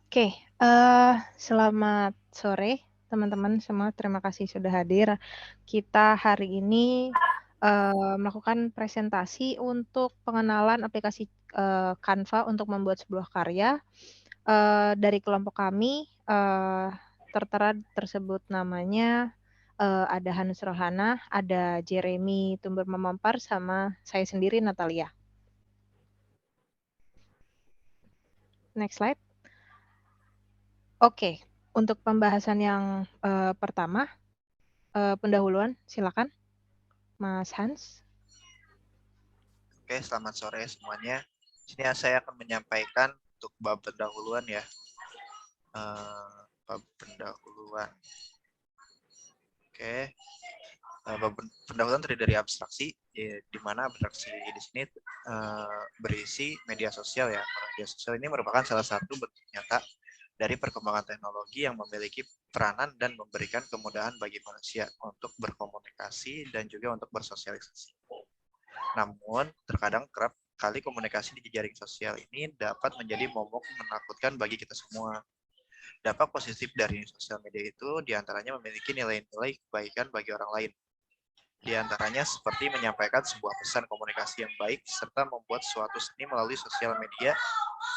Oke, selamat sore teman-teman semua. Terima kasih sudah hadir. Kita hari ini melakukan presentasi untuk pengenalan aplikasi Canva untuk membuat sebuah karya. Dari kelompok kami tertera tersebut namanya ada Hanus Rohana, ada Jeremy Tumber Memampar, sama saya sendiri Natalia. Next slide. Oke, untuk pembahasan yang pertama, pendahuluan, silakan, Mas Hans. Oke, selamat sore semuanya. Sini saya akan menyampaikan untuk bab pendahuluan ya. Bab pendahuluan. Oke, bab pendahuluan terdiri dari abstraksi, di mana abstraksi di sini berisi media sosial ya. Media sosial ini merupakan salah satu bentuk nyata dari perkembangan teknologi yang memiliki peranan dan memberikan kemudahan bagi manusia untuk berkomunikasi dan juga untuk bersosialisasi. Namun, terkadang kerap kali komunikasi di jejaring sosial ini dapat menjadi momok menakutkan bagi kita semua. Dampak positif dari sosial media itu diantaranya memiliki nilai-nilai kebaikan bagi orang lain. Di antaranya seperti menyampaikan sebuah pesan komunikasi yang baik, serta membuat suatu seni melalui sosial media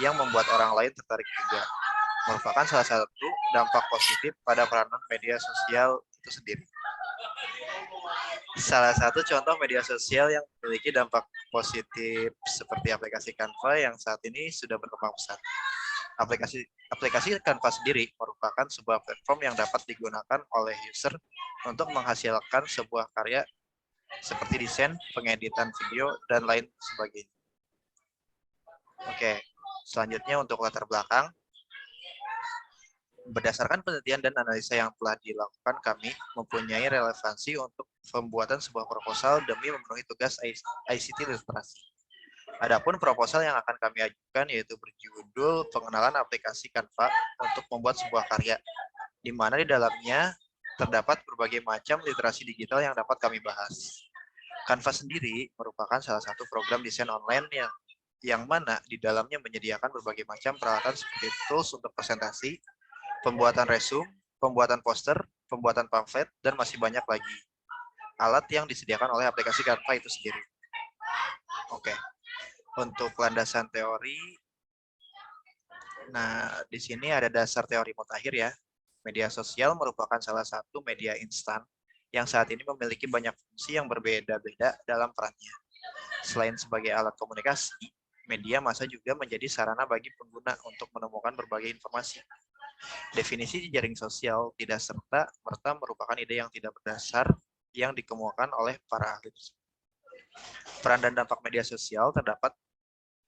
yang membuat orang lain tertarik juga. Merupakan salah satu dampak positif pada peranan media sosial itu sendiri. Salah satu contoh media sosial yang memiliki dampak positif seperti aplikasi Canva yang saat ini sudah berkembang pesat. Aplikasi Canva sendiri merupakan sebuah platform yang dapat digunakan oleh user untuk menghasilkan sebuah karya seperti desain, pengeditan video, dan lain sebagainya. Oke, selanjutnya untuk latar belakang. Berdasarkan penelitian dan analisa yang telah dilakukan, kami mempunyai relevansi untuk pembuatan sebuah proposal demi memenuhi tugas ICT literasi. Adapun proposal yang akan kami ajukan yaitu berjudul Pengenalan Aplikasi Canva untuk membuat sebuah karya, di mana di dalamnya terdapat berbagai macam literasi digital yang dapat kami bahas. Canva sendiri merupakan salah satu program desain online yang mana di dalamnya menyediakan berbagai macam peralatan seperti tools untuk presentasi, pembuatan resume, pembuatan poster, pembuatan pamflet, dan masih banyak lagi alat yang disediakan oleh aplikasi Canva itu sendiri. Oke, untuk landasan teori, nah di sini ada dasar teori mutakhir ya. Media sosial merupakan salah satu media instan yang saat ini memiliki banyak fungsi yang berbeda-beda dalam perannya. Selain sebagai alat komunikasi, media massa juga menjadi sarana bagi pengguna untuk menemukan berbagai informasi. Definisi jejaring sosial tidak serta-merta merupakan ide yang tidak berdasar yang dikemukakan oleh para ahli. Peran dan dampak media sosial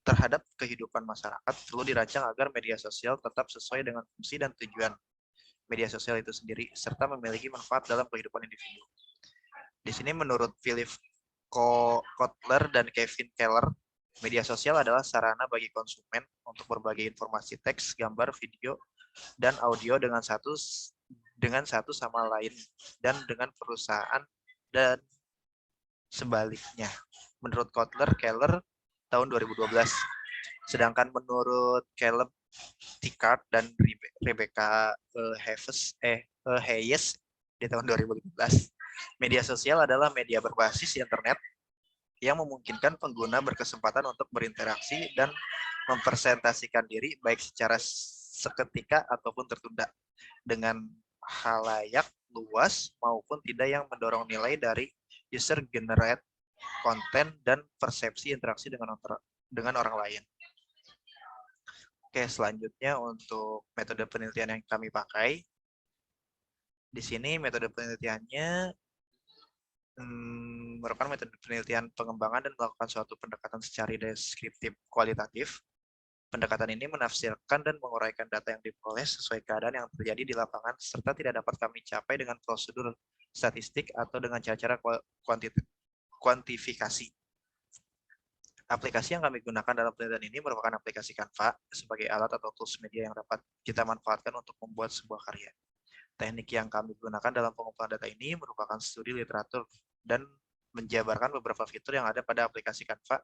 terhadap kehidupan masyarakat perlu dirancang agar media sosial tetap sesuai dengan fungsi dan tujuan media sosial itu sendiri, serta memiliki manfaat dalam kehidupan individu. Di sini menurut Philip Kotler dan Kevin Keller, media sosial adalah sarana bagi konsumen untuk berbagi informasi teks, gambar, video, dan audio dengan satu sama lain dan dengan perusahaan dan sebaliknya. Menurut Keller tahun 2012. Sedangkan menurut Caleb Tickard dan Rebecca Hayes di tahun 2015, media sosial adalah media berbasis internet yang memungkinkan pengguna berkesempatan untuk berinteraksi dan mempresentasikan diri baik secara seketika ataupun tertunda dengan halayak luas maupun tidak, yang mendorong nilai dari user generate konten dan persepsi interaksi dengan orang lain. Oke, selanjutnya untuk metode penelitian yang kami pakai. Di sini metode penelitiannya merupakan metode penelitian pengembangan dan melakukan suatu pendekatan secara deskriptif kualitatif. Pendekatan ini menafsirkan dan menguraikan data yang diperoleh sesuai keadaan yang terjadi di lapangan, serta tidak dapat kami capai dengan prosedur statistik atau dengan cara-cara kuantifikasi. Aplikasi yang kami gunakan dalam penelitian ini merupakan aplikasi Canva sebagai alat atau tools media yang dapat kita manfaatkan untuk membuat sebuah karya. Teknik yang kami gunakan dalam pengumpulan data ini merupakan studi literatur dan menjabarkan beberapa fitur yang ada pada aplikasi Canva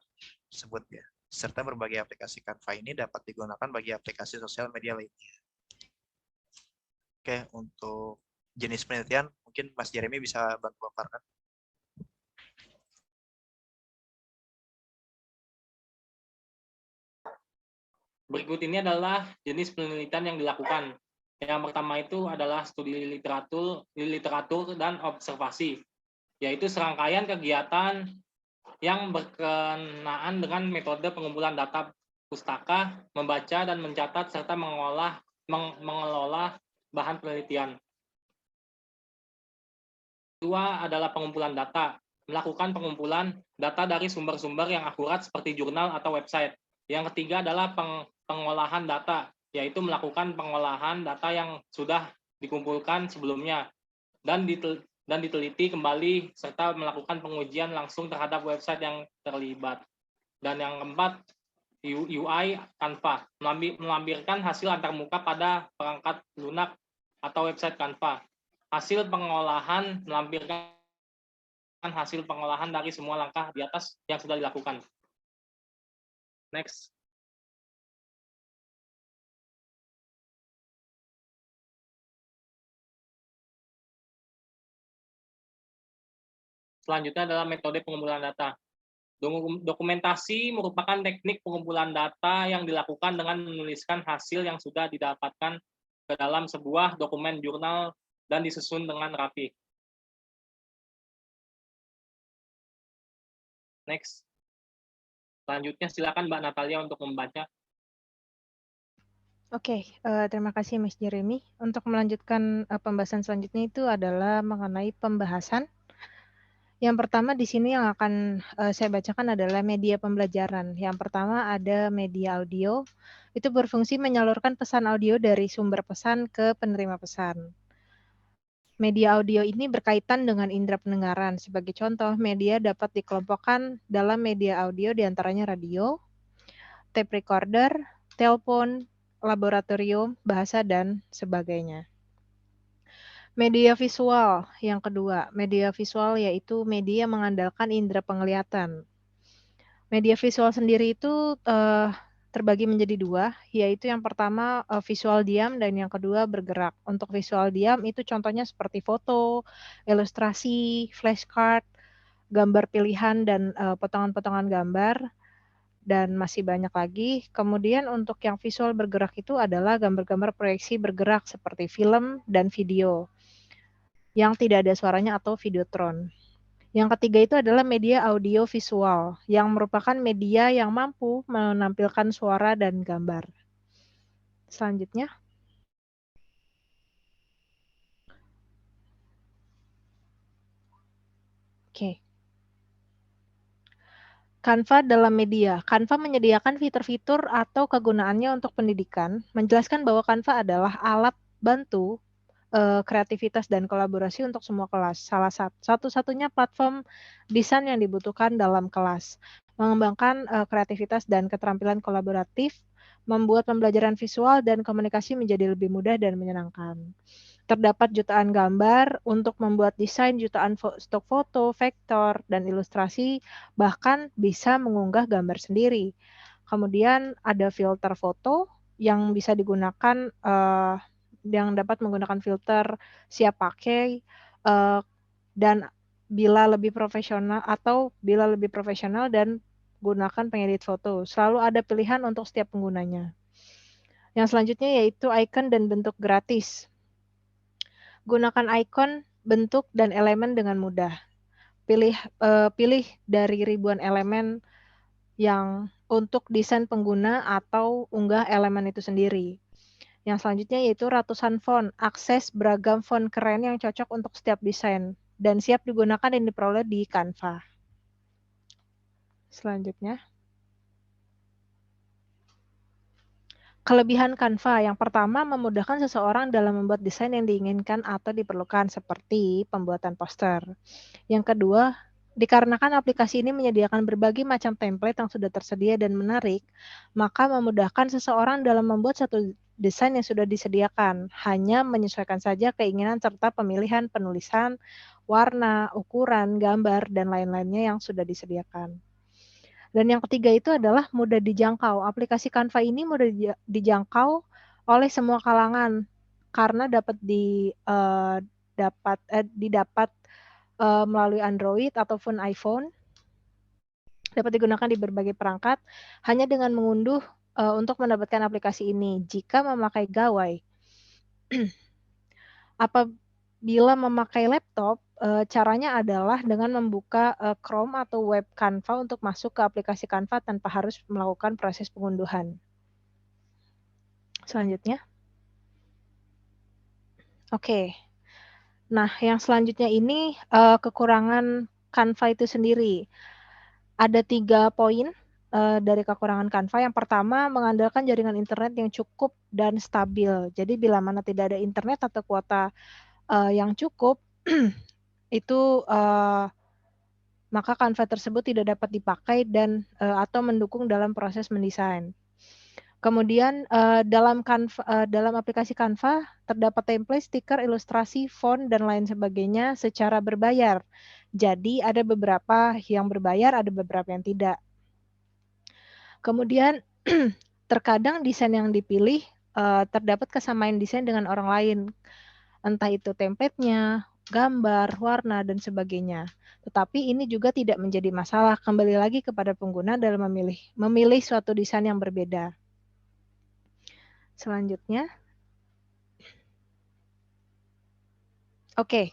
tersebut ya. Serta berbagai aplikasi Canva ini dapat digunakan bagi aplikasi sosial media lainnya. Oke, untuk jenis penelitian mungkin Mas Jeremy bisa bantu paparkan. Berikut ini adalah jenis penelitian yang dilakukan. Yang pertama itu adalah studi literatur dan observasi, yaitu serangkaian kegiatan yang berkenaan dengan metode pengumpulan data pustaka, membaca dan mencatat, serta mengelola bahan penelitian. Kedua adalah pengumpulan data, melakukan pengumpulan data dari sumber-sumber yang akurat seperti jurnal atau website. Yang ketiga adalah pengolahan data, yaitu melakukan pengolahan data yang sudah dikumpulkan sebelumnya dan diteliti kembali serta melakukan pengujian langsung terhadap website yang terlibat. Dan yang keempat, UI Canva, melampirkan hasil antarmuka pada perangkat lunak atau website Canva. Hasil pengolahan melampirkan hasil pengolahan dari semua langkah di atas yang sudah dilakukan. Next. Selanjutnya adalah metode pengumpulan data. Dokumentasi merupakan teknik pengumpulan data yang dilakukan dengan menuliskan hasil yang sudah didapatkan ke dalam sebuah dokumen jurnal dan disusun dengan rapi. Next. Selanjutnya silakan Mbak Natalia untuk membaca. Oke, terima kasih Mas Jeremy. Untuk melanjutkan pembahasan selanjutnya itu adalah mengenai pembahasan. Yang pertama di sini yang akan saya bacakan adalah media pembelajaran. Yang pertama ada media audio, itu berfungsi menyalurkan pesan audio dari sumber pesan ke penerima pesan. Media audio ini berkaitan dengan indera pendengaran. Sebagai contoh, media dapat dikelompokkan dalam media audio diantaranya radio, tape recorder, telepon, laboratorium, bahasa, dan sebagainya. Media visual yang kedua, media visual yaitu media mengandalkan indera penglihatan. Media visual sendiri itu terbagi menjadi dua, yaitu yang pertama visual diam dan yang kedua bergerak. Untuk visual diam itu contohnya seperti foto, ilustrasi, flashcard, gambar pilihan dan potongan-potongan gambar, dan masih banyak lagi. Kemudian untuk yang visual bergerak itu adalah gambar-gambar proyeksi bergerak seperti film dan video yang tidak ada suaranya atau videotron. Yang ketiga itu adalah media audio visual, yang merupakan media yang mampu menampilkan suara dan gambar. Selanjutnya. Oke. Canva dalam media. Canva menyediakan fitur-fitur atau kegunaannya untuk pendidikan, menjelaskan bahwa Canva adalah alat bantu kreativitas dan kolaborasi untuk semua kelas. Salah satu-satunya platform desain yang dibutuhkan dalam kelas. Mengembangkan kreativitas dan keterampilan kolaboratif, membuat pembelajaran visual dan komunikasi menjadi lebih mudah dan menyenangkan. Terdapat jutaan gambar untuk membuat desain, jutaan stok foto, vektor, dan ilustrasi, bahkan bisa mengunggah gambar sendiri. Kemudian ada filter foto yang bisa digunakan yang dapat menggunakan filter siap pakai dan bila lebih profesional dan gunakan pengedit foto. Selalu ada pilihan untuk setiap penggunanya. Yang selanjutnya yaitu icon dan bentuk gratis. Gunakan icon, bentuk, dan elemen dengan mudah. Pilih dari ribuan elemen yang untuk desain pengguna atau unggah elemen itu sendiri. Yang selanjutnya yaitu ratusan font, akses beragam font keren yang cocok untuk setiap desain dan siap digunakan dan diperoleh di Canva. Selanjutnya. Kelebihan Canva yang pertama memudahkan seseorang dalam membuat desain yang diinginkan atau diperlukan seperti pembuatan poster. Yang kedua, dikarenakan aplikasi ini menyediakan berbagai macam template yang sudah tersedia dan menarik, maka memudahkan seseorang dalam membuat satu desain yang sudah disediakan, hanya menyesuaikan saja keinginan serta pemilihan penulisan, warna, ukuran, gambar, dan lain-lainnya yang sudah disediakan. Dan yang ketiga itu adalah mudah dijangkau. Aplikasi Canva ini mudah dijangkau oleh semua kalangan karena dapat didapat melalui Android ataupun iPhone. Dapat digunakan di berbagai perangkat hanya dengan mengunduh untuk mendapatkan aplikasi ini. Jika memakai gawai, apabila memakai laptop, caranya adalah dengan membuka Chrome atau web Canva untuk masuk ke aplikasi Canva tanpa harus melakukan proses pengunduhan. Selanjutnya. Oke. Nah, yang selanjutnya ini kekurangan Canva itu sendiri. Ada 3 poin dari kekurangan Canva. Yang pertama, mengandalkan jaringan internet yang cukup dan stabil. Jadi bila mana tidak ada internet atau kuota yang cukup, itu maka Canva tersebut tidak dapat dipakai dan atau mendukung dalam proses mendesain. Kemudian dalam aplikasi Canva terdapat template, stiker, ilustrasi, font, dan lain sebagainya secara berbayar. Jadi ada beberapa yang berbayar, ada beberapa yang tidak. Kemudian terkadang desain yang dipilih terdapat kesamaan desain dengan orang lain, entah itu template-nya, gambar, warna, dan sebagainya. Tetapi ini juga tidak menjadi masalah, kembali lagi kepada pengguna dalam memilih suatu desain yang berbeda. Selanjutnya. Oke.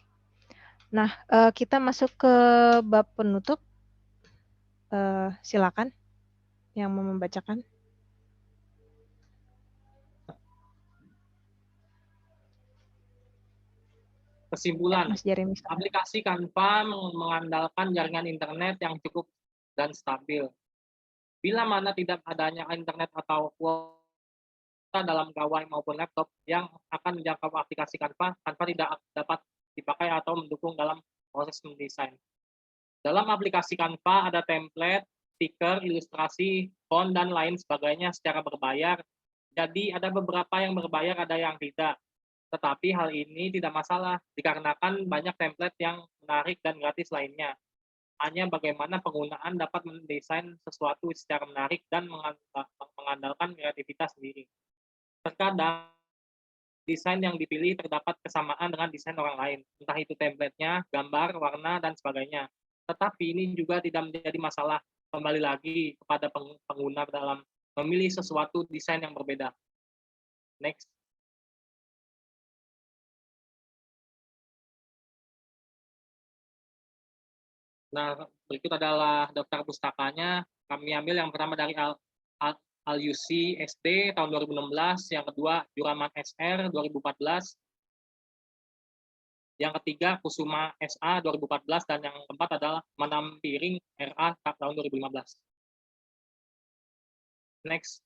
Nah, kita masuk ke bab penutup. Silakan yang mau membacakan. Kesimpulan, Mas Jeremy. aplikasi Canva mengandalkan jaringan internet yang cukup dan stabil. Bila mana tidak adanya internet atau kuota dalam gawai maupun laptop yang akan menjangkau aplikasi Canva, Canva tidak dapat dipakai atau mendukung dalam proses mendesain. Dalam aplikasi Canva ada template, stiker, ilustrasi, font, dan lain sebagainya secara berbayar. Jadi ada beberapa yang berbayar, ada yang tidak. Tetapi hal ini tidak masalah, dikarenakan banyak template yang menarik dan gratis lainnya. Hanya bagaimana penggunaan dapat mendesain sesuatu secara menarik dan mengandalkan kreativitas sendiri. Terkadang desain yang dipilih terdapat kesamaan dengan desain orang lain, entah itu template-nya, gambar, warna, dan sebagainya. Tetapi ini juga tidak menjadi masalah, kembali lagi kepada pengguna dalam memilih sesuatu desain yang berbeda. Next. Nah, berikut adalah daftar pustakanya. Kami ambil yang pertama dari Al-UC SD tahun 2016, yang kedua Juraman SR 2014, yang ketiga Kusuma SA 2014, dan yang keempat adalah Manampiring RA tahun 2015. Next.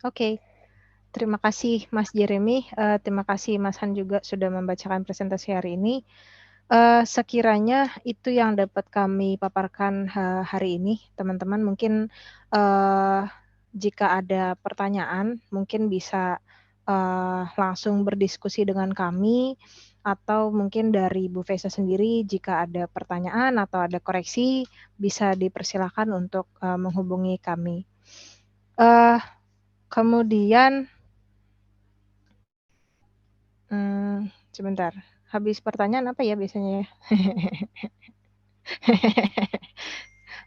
Oke. Terima kasih Mas Jeremy, terima kasih Mas Han juga sudah membacakan presentasi hari ini. Sekiranya itu yang dapat kami paparkan hari ini, teman-teman. Mungkin jika ada pertanyaan, mungkin bisa langsung berdiskusi dengan kami, atau mungkin dari Bu Fesa sendiri, jika ada pertanyaan atau ada koreksi, bisa dipersilakan untuk menghubungi kami. Kemudian, sebentar. Habis pertanyaan apa ya biasanya ya?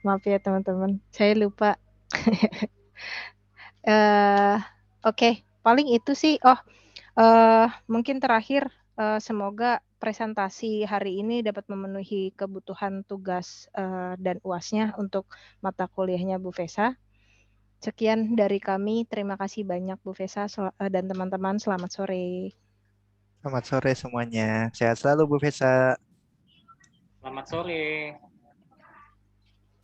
Maaf ya teman-teman, saya lupa. Oke, paling itu sih. Mungkin terakhir, semoga presentasi hari ini dapat memenuhi kebutuhan tugas dan UAS-nya untuk mata kuliahnya Bu Fesa. Sekian dari kami. Terima kasih banyak Bu Fesa dan teman-teman. Selamat sore. Selamat sore semuanya. Sehat selalu Bu Fesa. Selamat sore.